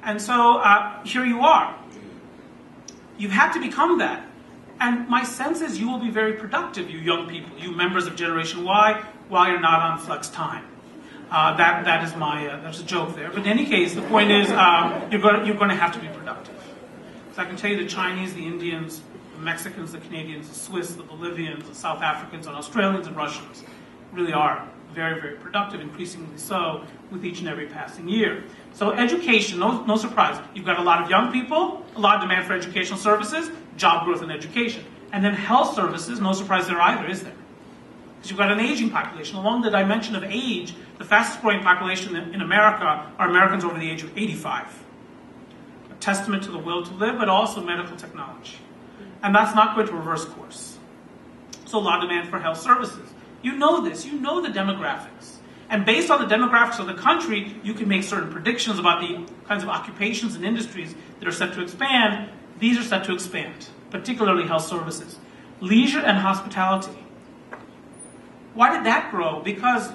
And so here you are. You've had to become that. And my sense is you will be very productive, you young people, you members of Generation Y, while you're not on flex time. That is that's a joke there. But in any case, the point is you're going to have to be productive. So I can tell you the Chinese, the Indians, the Mexicans, the Canadians, the Swiss, the Bolivians, the South Africans, and Australians and Russians really are very, very productive, increasingly so with each and every passing year. So education, no surprise. You've got a lot of young people, a lot of demand for educational services, job growth and education. And then health services, no surprise there either, is there? Because you've got an aging population. Along the dimension of age, the fastest growing population in America are Americans over the age of 85. A testament to the will to live, but also medical technology. And that's not going to reverse course. So a lot of demand for health services. You know this. You know the demographics. And based on the demographics of the country, you can make certain predictions about the kinds of occupations and industries that are set to expand. These are set to expand, particularly health services. Leisure and hospitality. Why did that grow? Because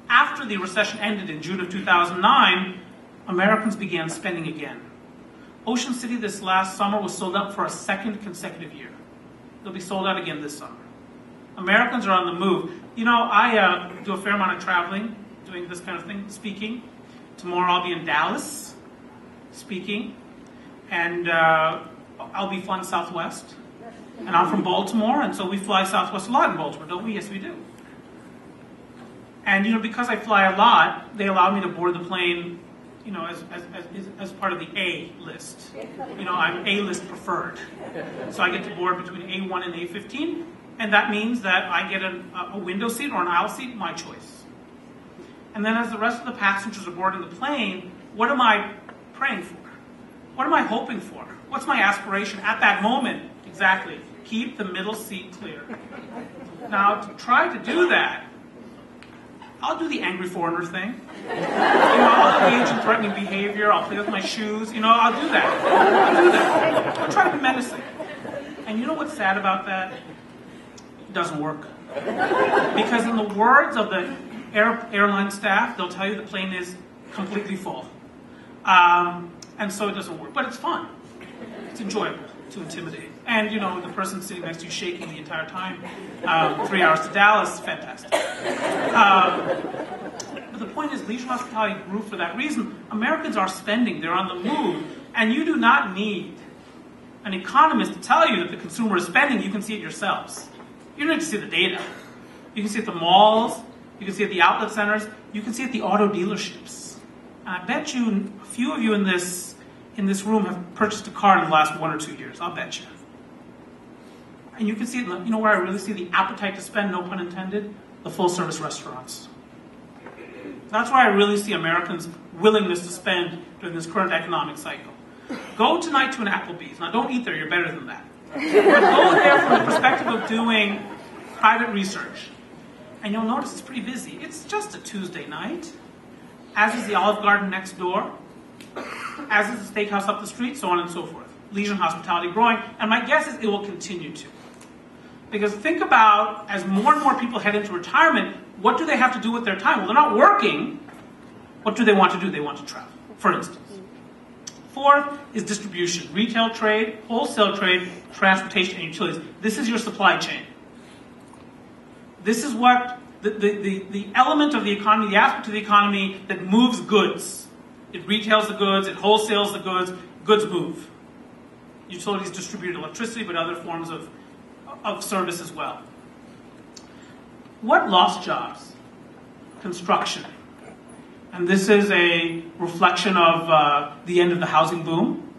after the recession ended in June of 2009, Americans began spending again. Ocean City this last summer was sold out for a second consecutive year. They'll be sold out again this summer. Americans are on the move. You know, I do a fair amount of traveling, doing this kind of thing, speaking. Tomorrow I'll be in Dallas, speaking. And I'll be flying Southwest. And I'm from Baltimore, and so we fly Southwest a lot in Baltimore, don't we? Yes, we do. And, you know, because I fly a lot, they allow me to board the plane, you know, as part of the A list. You know, I'm A-list preferred. So I get to board between A1 and A15, and that means that I get a window seat or an aisle seat, my choice. And then as the rest of the passengers are boarding the plane, what am I praying for? What am I hoping for? What's my aspiration at that moment? Exactly. Keep the middle seat clear. Now, to try to do that, I'll do the angry foreigner thing. You know, I'll engage in threatening behavior. I'll play with my shoes. You know, I'll do that. I'll try to be menacing. And you know what's sad about that? It doesn't work. Because in the words of the airline staff, they'll tell you the plane is completely full. And so it doesn't work. But it's fun. It's enjoyable to intimidate. And, you know, the person sitting next to you shaking the entire time, 3 hours to Dallas, fantastic. But the point is, leisure hospitality grew for that reason. Americans are spending. They're on the move. And you do not need an economist to tell you that the consumer is spending. You can see it yourselves. You don't need to see the data. You can see it at the malls. You can see it at the outlet centers. You can see it at the auto dealerships. And I bet you a few of you in this room have purchased a car in the last 1 or 2 years. I'll bet you. And you can see it, you know where I really see the appetite to spend, no pun intended? The full-service restaurants. That's where I really see Americans' willingness to spend during this current economic cycle. Go tonight to an Applebee's. Now, don't eat there. You're better than that. But go there from the perspective of doing private research. And you'll notice it's pretty busy. It's just a Tuesday night, as is the Olive Garden next door, as is the steakhouse up the street, so on and so forth. Leisure and hospitality growing, and my guess is it will continue to. Because think about, as more and more people head into retirement, what do they have to do with their time? Well, they're not working. What do they want to do? They want to travel, for instance. Fourth is distribution. Retail trade, wholesale trade, transportation, and utilities. This is your supply chain. This is what the element of the economy, the aspect of the economy that moves goods. It retails the goods, it wholesales the goods, goods move. Utilities distribute electricity, but other forms of service as well. What lost jobs? Construction. And this is a reflection of the end of the housing boom.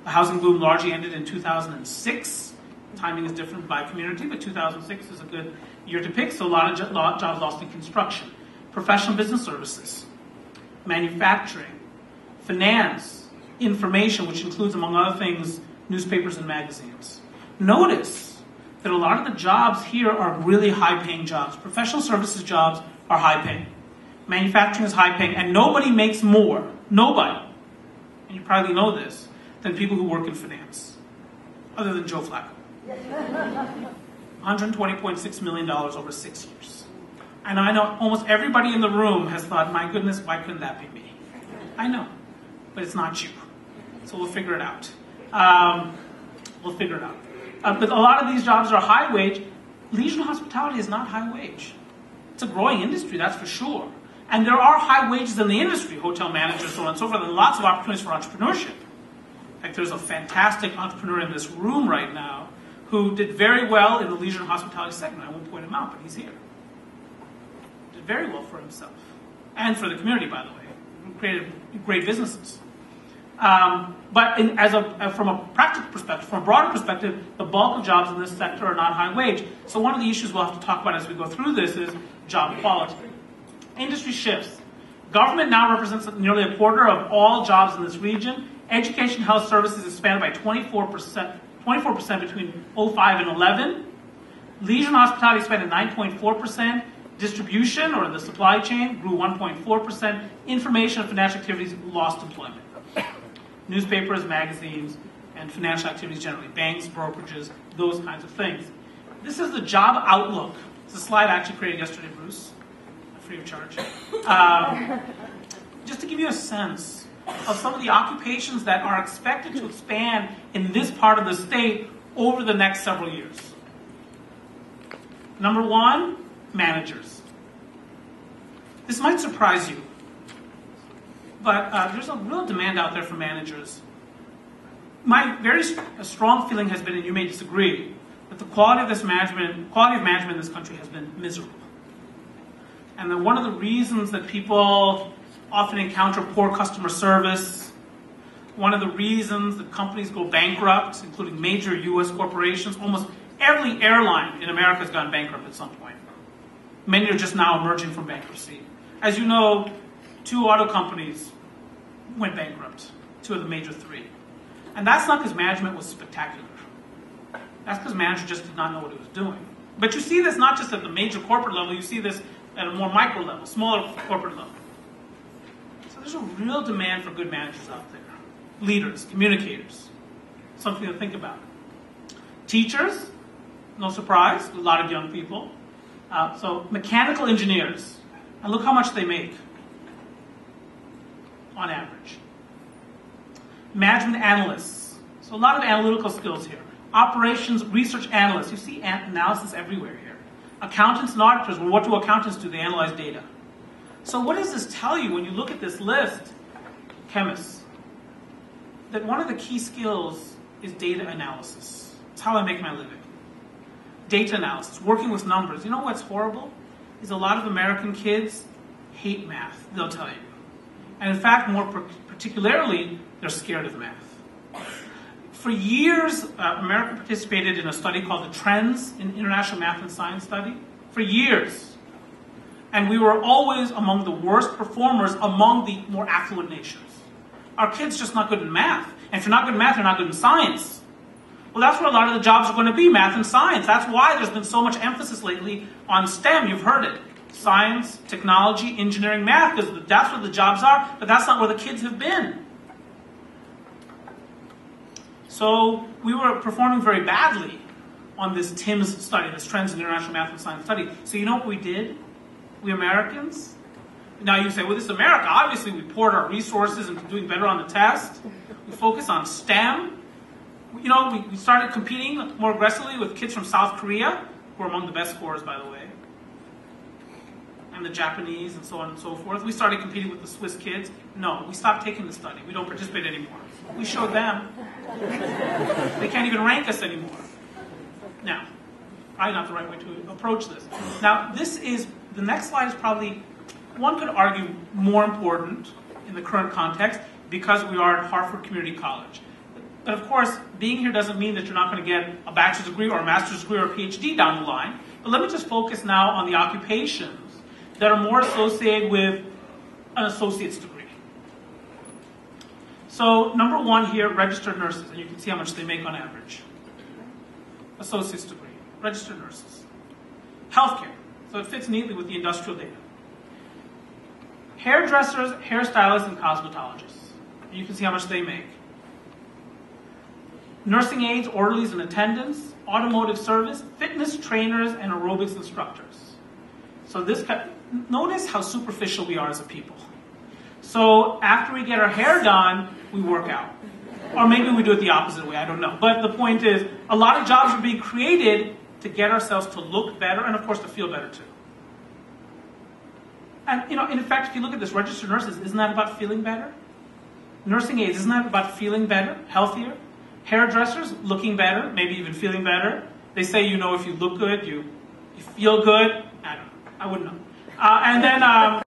The housing boom largely ended in 2006. Timing is different by community, but 2006 is a good year to pick, so a lot of jobs lost in construction. Professional business services, manufacturing, finance, information, which includes, among other things, newspapers and magazines. Notice that a lot of the jobs here are really high-paying jobs. Professional services jobs are high-paying. Manufacturing is high-paying, and nobody makes more, nobody, and you probably know this, than people who work in finance, other than Joe Flacco. $120.6 million over 6 years. And I know almost everybody in the room has thought, my goodness, why couldn't that be me? I know. but it's not you. So we'll figure it out. But a lot of these jobs are high wage. Leisure and hospitality is not high wage. It's a growing industry, that's for sure. And there are high wages in the industry, hotel managers, so on and so forth, and lots of opportunities for entrepreneurship. In fact, there's a fantastic entrepreneur in this room right now who did very well in the leisure and hospitality segment. I won't point him out, but he's here. Did very well for himself. And for the community, by the way. Created great businesses. But from a practical perspective, from a broader perspective, the bulk of jobs in this sector are not high wage. So one of the issues we'll have to talk about as we go through this is job quality. Industry shifts. Government now represents nearly a quarter of all jobs in this region. Education health services expanded by 24% between 05 and 11. Leisure and hospitality expanded 9.4%. Distribution, or the supply chain, grew 1.4%. Information and financial activities lost employment. Newspapers, magazines, and financial activities generally, banks, brokerages, those kinds of things. This is the job outlook. It's a slide I actually created yesterday, Bruce, free of charge. Just to give you a sense of some of the occupations that are expected to expand in this part of the state over the next several years. Number one, managers. This might surprise you, but there's a real demand out there for managers. My very strong feeling has been, and you may disagree, that the quality of management in this country has been miserable. And then one of the reasons that people often encounter poor customer service, one of the reasons that companies go bankrupt, including major U.S. corporations, almost every airline in America has gone bankrupt at some point. Many are just now emerging from bankruptcy. As you know, 2 auto companies went bankrupt, 2 of the major 3. And that's not because management was spectacular. That's because management just did not know what it was doing. But you see this not just at the major corporate level, you see this at a more micro level, smaller corporate level. So there's a real demand for good managers out there. Leaders, communicators, something to think about. Teachers, no surprise, a lot of young people. So mechanical engineers, and look how much they make on average. Management analysts, so a lot of analytical skills here. Operations research analysts, you see analysis everywhere here. Accountants and auditors, well, what do accountants do? They analyze data. So what does this tell you when you look at this list? Chemists. That one of the key skills is data analysis. It's how I make my living. Data analysis, working with numbers. You know what's horrible? Is a lot of American kids hate math, they'll tell you. And in fact, more particularly, they're scared of math. For years, America participated in a study called the Trends in International Math and Science Study. For years. And we were always among the worst performers among the more affluent nations. Our kids are just not good in math. And if you're not good in math, you're not good in science. Well, that's where a lot of the jobs are going to be, math and science. That's why there's been so much emphasis lately on STEM. You've heard it. Science, technology, engineering, math, because that's where the jobs are, but that's not where the kids have been. So we were performing very badly on this TIMS study, this Trends in International Math and Science study. So you know what we did? We Americans? Now you say, well, this is America. Obviously, we poured our resources into doing better on the test. We focus on STEM. You know, we started competing more aggressively with kids from South Korea, who are among the best scorers, by the way, and the Japanese, and so on and so forth. We started competing with the Swiss kids. No, we stopped taking the study. We don't participate anymore. We showed them. They can't even rank us anymore. Now, probably not the right way to approach this. Now, the next slide is probably, one could argue, more important in the current context because we are at Harford Community College. But of course, being here doesn't mean that you're not going to get a bachelor's degree or a master's degree or a PhD down the line. But let me just focus now on the occupations that are more associated with an associate's degree. So number one here, registered nurses, and you can see how much they make on average. Associate's degree, registered nurses. Healthcare, so it fits neatly with the industrial data. Hairdressers, hairstylists, and cosmetologists. And you can see how much they make. Nursing aides, orderlies, and attendants, automotive service, fitness trainers, and aerobics instructors. So notice how superficial we are as a people. So after we get our hair done, we work out. Or maybe we do it the opposite way, I don't know. But the point is, a lot of jobs are being created to get ourselves to look better and, of course, to feel better, too. And, in fact, if you look at this, registered nurses, isn't that about feeling better? Nursing aides, isn't that about feeling better, healthier? Hairdressers, looking better, maybe even feeling better. They say, if you look good, you feel good. I don't know. I wouldn't know. And then